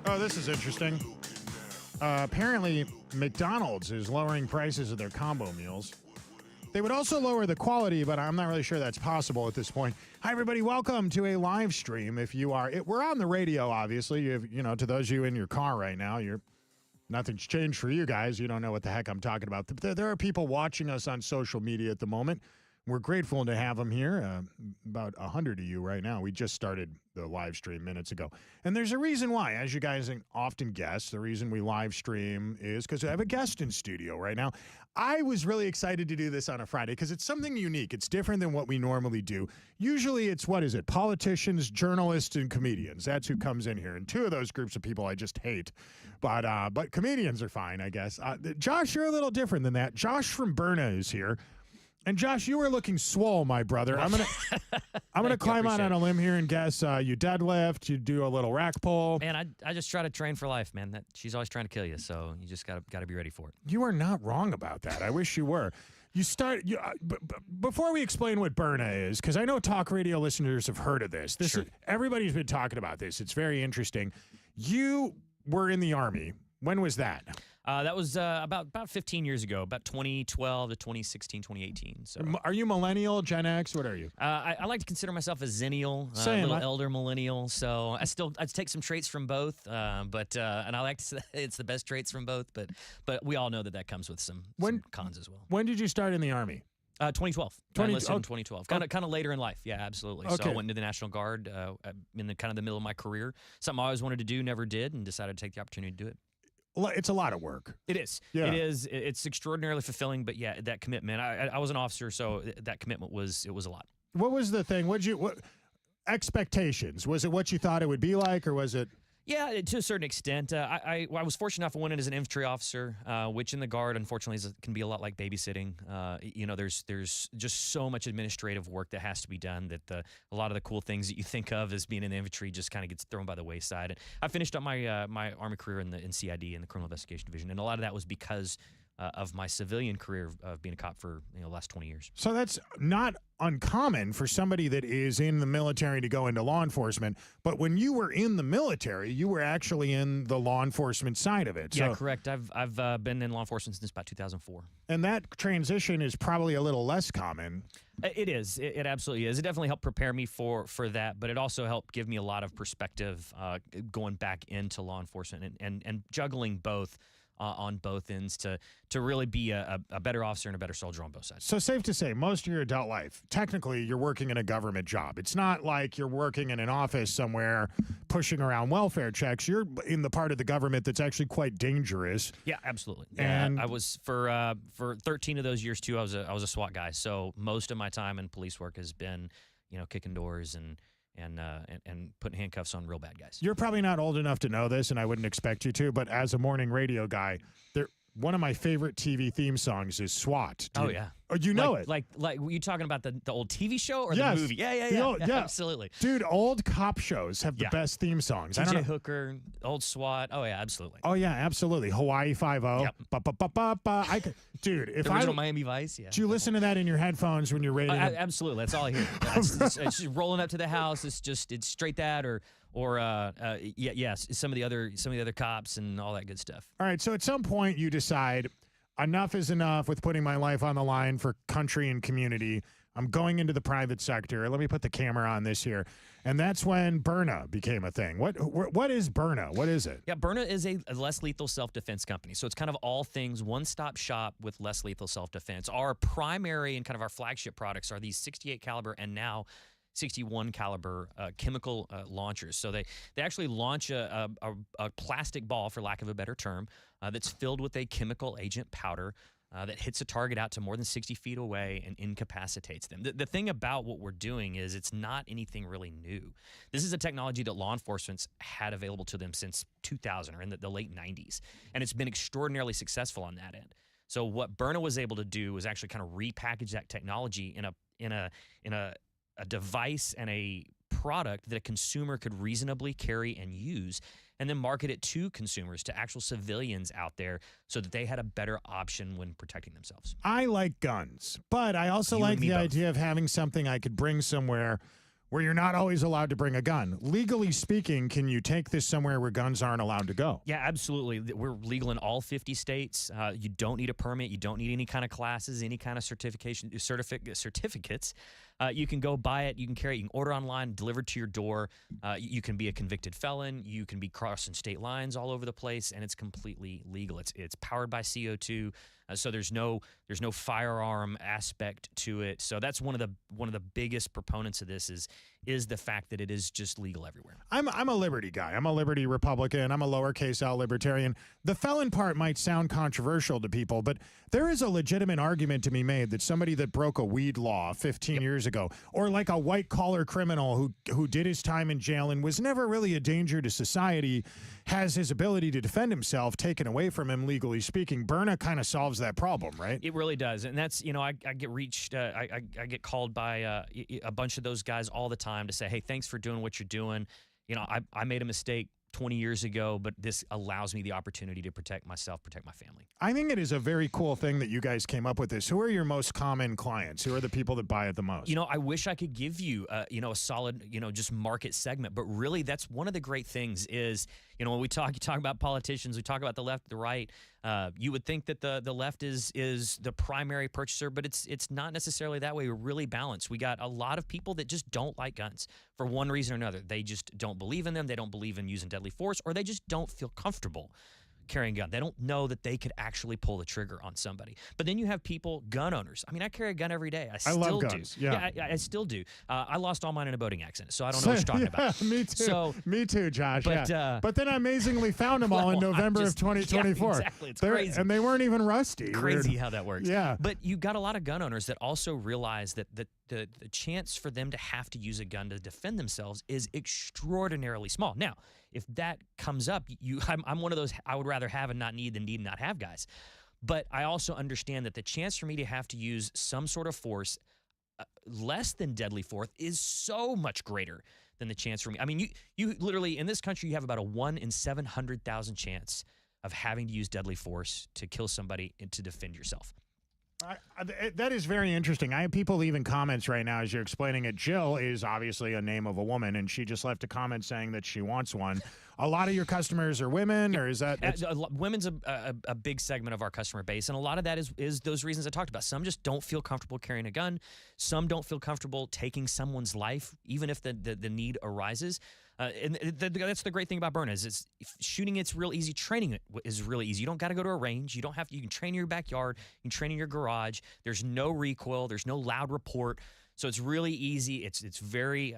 Oh, this is interesting. Apparently, McDonald's is lowering prices of their combo meals. They would also lower the quality, but I'm not really sure that's possible at this point. Hi, everybody. Welcome to a live stream. If you are, we're on the radio, obviously. To those of you in your car right now, nothing's changed for you guys. You don't know what the heck I'm talking about. There are people watching us on social media at the moment. We're grateful to have them here. About 100 of you right now. We just started the live stream minutes ago. And there's a reason why. As you guys often guess, the reason we live stream is because I have a guest in studio right now. I was really excited to do this on a Friday because it's something unique. It's different than what we normally do. Usually it's, politicians, journalists, and comedians. That's who comes in here. And two of those groups of people I just hate. But comedians are fine, I guess. Josh, you're a little different than that. Josh from Byrna is here. And Josh, you were looking swole, my brother. I'm gonna climb out on a limb here and guess you deadlift, you do a little rack pull. Man, I just try to train for life, man. She's always trying to kill you, so you just gotta be ready for it. You are not wrong about that. I wish you were. Before we explain what Byrna is, because I know talk radio listeners have heard of this. Sure. Everybody's been talking about this. It's very interesting. You were in the Army. When was that? That was about 15 years ago, about 2012 to 2016, 2018. So, are you millennial, Gen X? What are you? I like to consider myself a zennial, Same. elder millennial. So I take some traits from both, and I like to say it's the best traits from both. But we all know that comes with some cons as well. When did you start in the Army? 2012. I enlisted in 2012. Kind of later in life. Yeah, absolutely. Okay. So I went into the National Guard in the middle of my career. Something I always wanted to do, never did, and decided to take the opportunity to do it. It's a lot of work. It is. Yeah. It is. It's extraordinarily fulfilling. But yeah, that commitment. I was an officer, so that commitment was a lot. What was the thing? What expectations? Was it what you thought it would be like, or was it? Yeah, to a certain extent. I was fortunate enough to went in as an infantry officer, which in the Guard, unfortunately, can be a lot like babysitting. There's just so much administrative work that has to be done that a lot of the cool things that you think of as being in the infantry just kind of gets thrown by the wayside. And I finished up my Army career in CID, in the Criminal Investigation Division, and a lot of that was because of my civilian career of being a cop for the last 20 years. So that's not uncommon for somebody that is in the military to go into law enforcement. But when you were in the military, you were actually in the law enforcement side of it. Yeah, correct. I've been in law enforcement since about 2004. And that transition is probably a little less common. It is. It absolutely is. It definitely helped prepare me for that, but it also helped give me a lot of perspective going back into law enforcement and juggling both. On both ends to really be a better officer and a better soldier on both sides. So safe to say, most of your adult life, technically, you're working in a government job. It's not like you're working in an office somewhere pushing around welfare checks. You're in the part of the government that's actually quite dangerous. Yeah, absolutely. And I was for 13 of those years too. I was a SWAT guy. So most of my time in police work has been kicking doors and putting handcuffs on real bad guys. You're probably not old enough to know this, and I wouldn't expect you to, but as a morning radio guy, one of my favorite TV theme songs is SWAT. Oh, yeah. Oh, you know it. Like, were you talking about the old TV show or Yes. the movie? Yeah. Yeah. Absolutely. Dude, old cop shows have the best theme songs. TJ Hooker, old SWAT. Oh, yeah, absolutely. Oh, yeah, absolutely. Hawaii Five-0. Yep. Dude, if the original Miami Vice, yeah. Do you listen to that in your headphones when you're ready to... Absolutely. That's all I hear. It's just rolling up to the house. It's straight that or some of the other cops and all that good stuff. All right, so at some point you decide enough is enough with putting my life on the line for country and community. I'm going into the private sector. Let me put the camera on this here. And that's when Byrna became a thing. What is Byrna? What is it? Yeah, Byrna is a less lethal self-defense company. So it's kind of all things one-stop shop with less lethal self-defense. Our primary and kind of our flagship products are these 68 caliber and now 61 caliber chemical launchers. So they actually launch a plastic ball, for lack of a better term, that's filled with a chemical agent powder that hits a target out to more than 60 feet away and incapacitates them. The thing about what we're doing is it's not anything really new. This is a technology that law enforcement's had available to them since 2000 or in the late 90s, and it's been extraordinarily successful on that end. So what Byrna was able to do was actually kind of repackage that technology in a device and a product that a consumer could reasonably carry and use, and then market it to consumers, to actual civilians out there, so that they had a better option when protecting themselves. I like guns, but I also like the idea of having something I could bring somewhere where you're not always allowed to bring a gun. Legally speaking, can you take this somewhere where guns aren't allowed to go? Yeah, absolutely. We're legal in all 50 states. You don't need a permit. You don't need any kind of classes, any kind of certificates. You can go buy it. You can carry it. You can order online, delivered to your door. You can be a convicted felon. You can be crossing state lines all over the place, and it's completely legal. It's powered by CO2. So there's no firearm aspect to it. So that's one of the biggest proponents of this is the fact that it is just legal everywhere. I'm a liberty guy. I'm a liberty Republican. I'm a lowercase L libertarian. The felon part might sound controversial to people, but there is a legitimate argument to be made that somebody that broke a weed law 15 years ago, or like a white collar criminal who did his time in jail and was never really a danger to society, has his ability to defend himself taken away from him, legally speaking. Byrna kind of solves that problem, right? It really does. And that's, I get called by a bunch of those guys all the time to say, hey, thanks for doing what you're doing. I made a mistake 20 years ago, but this allows me the opportunity to protect myself, protect my family. I think it is a very cool thing that you guys came up with this. Who are your most common clients? Who are the people that buy it the most? I wish I could give you, a solid, just market segment, but really that's one of the great things is, when you talk about politicians, we talk about the left, the right. You would think that the left is the primary purchaser, but it's not necessarily that way. We're really balanced. We got a lot of people that just don't like guns for one reason or another. They just don't believe in them. They don't believe in using deadly force, or they just don't feel comfortable carrying a gun. They don't know that they could actually pull the trigger on somebody. But then you have people, gun owners. I mean, I carry a gun every day. I still love guns. do. Yeah, I still do. I lost all mine in a boating accident, so I don't know what you're talking about. Me too, Josh. But, but then I amazingly found them all in November of 2024. Yeah, exactly. It's crazy. And they weren't even rusty. Crazy Weird. how that works. Yeah. But you got a lot of gun owners that also realize that the chance for them to have to use a gun to defend themselves is extraordinarily small. Now, if that comes up, I'm one of those I would rather have and not need than need and not have guys. But I also understand that the chance for me to have to use some sort of force less than deadly force is so much greater than the chance for me. I mean, you literally, in this country, you have about a 1 in 700,000 chance of having to use deadly force to kill somebody and to defend yourself. That is very interesting. I have people leaving comments right now as you're explaining it. Jill is obviously a name of a woman, and she just left a comment saying that she wants one. A lot of your customers are women, or is that... Women's a big segment of our customer base, and a lot of that is those reasons I talked about. Some just don't feel comfortable carrying a gun. Some don't feel comfortable taking someone's life, even if the need arises. And that's the great thing about Byrna is shooting it's real easy. Training it is really easy. You don't got to go to a range. You can train in your backyard. You can train in your garage. There's no recoil. There's no loud report. So it's really easy. It's very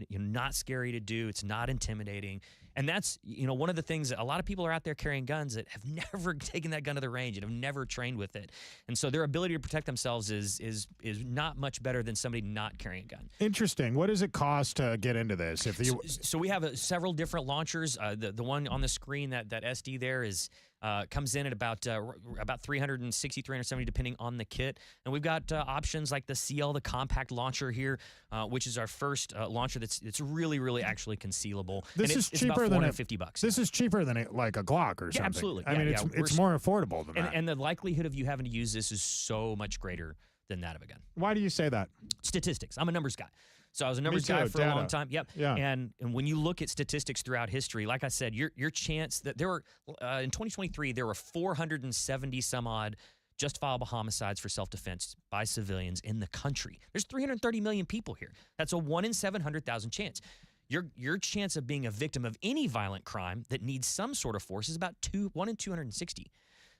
not scary to do. It's not intimidating. And that's, one of the things that a lot of people are out there carrying guns that have never taken that gun to the range and have never trained with it. And so their ability to protect themselves is not much better than somebody not carrying a gun. Interesting. What does it cost to get into this? So we have several different launchers. The one on the screen, that SD there is comes in at about 360, 370 depending on the kit. And we've got options like the CL, the compact launcher here, which is our first launcher that's really, really actually concealable. This and is it's cheaper about than $450. This is cheaper than like a Glock or something. Yeah, absolutely. I mean, it's more affordable than that. And the likelihood of you having to use this is so much greater than that of a gun. Why do you say that? Statistics. I'm a numbers guy. So I was a numbers guy for a long time. Yep. Yeah. And when you look at statistics throughout history, like I said, your chance that there were in 2023 there were 470 some odd justifiable homicides for self-defense by civilians in the country. There's 330 million people here. That's a 1 in 700,000 chance. Your chance of being a victim of any violent crime that needs some sort of force is about 1 in 260.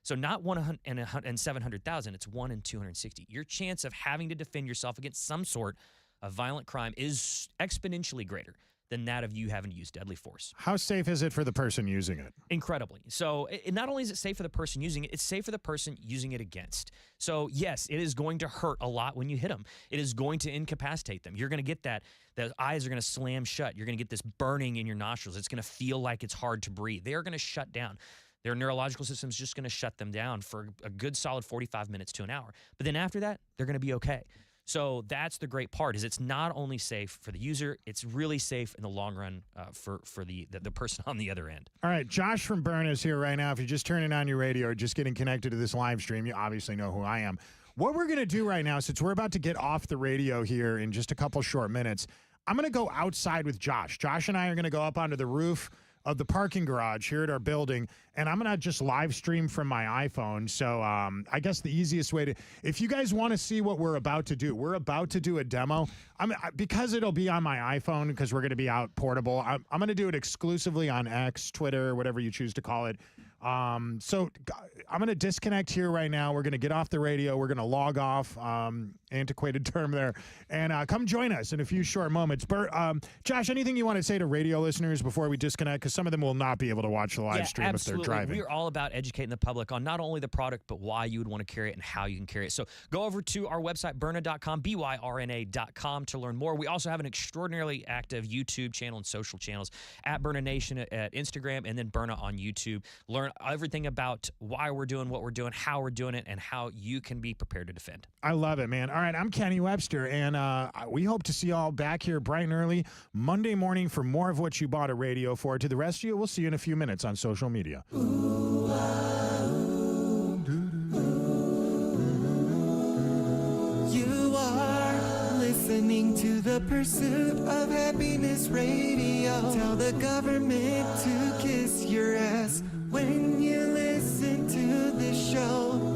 So not 1 in 700,000, it's 1 in 260. Your chance of having to defend yourself against some sort of violent crime is exponentially greater than that of you having to use deadly force. How safe is it for the person using it? Incredibly. So not only is it safe for the person using it, it's safe for the person using it against. So yes, it is going to hurt a lot when you hit them. It is going to incapacitate them. You're going to get that. The eyes are going to slam shut. You're going to get this burning in your nostrils. It's going to feel like it's hard to breathe. They are going to shut down. Their neurological system is just going to shut them down for a good solid 45 minutes to an hour. But then after that, they're going to be okay. So that's the great part is it's not only safe for the user, it's really safe in the long run for the person on the other end. All right, Josh from Byrna is here right now. If you're just turning on your radio or just getting connected to this live stream, you obviously know who I am. What we're going to do right now, since we're about to get off the radio here in just a couple short minutes, I'm going to go outside with Josh. Josh and I are going to go up onto the roof of the parking garage here at our building, and I'm going to just live stream from my iPhone. So I guess the easiest way to, if you guys want to see what we're about to do, we're about to do a demo. Because it'll be on my iPhone, because we're going to be out portable, I'm going to do it exclusively on X, Twitter, whatever you choose to call it. So I'm going to disconnect here right now. We're going to get off the radio. We're going to log off, antiquated term there, and come join us in a few short moments. Josh, anything you want to say to radio listeners before we disconnect? Because some of them will not be able to watch the live stream absolutely. if they're driving. We're all about educating the public on not only the product, but why you would want to carry it and how you can carry it. So go over to our website, Byrna.com, Byrna.com, to learn more. We also have an extraordinarily active YouTube channel and social channels at Byrna Nation at Instagram, and then Byrna on YouTube. Learn everything about why we're doing what we're doing, how we're doing it, and how you can be prepared to defend. I love it, man. All right, I'm Kenny Webster, and we hope to see you all back here bright and early Monday morning for more of what you bought a radio for. To the rest of you, we'll see you in a few minutes on social media. You are listening to the Pursuit of Happiness Radio. Tell the government to kiss your ass when you listen to this show.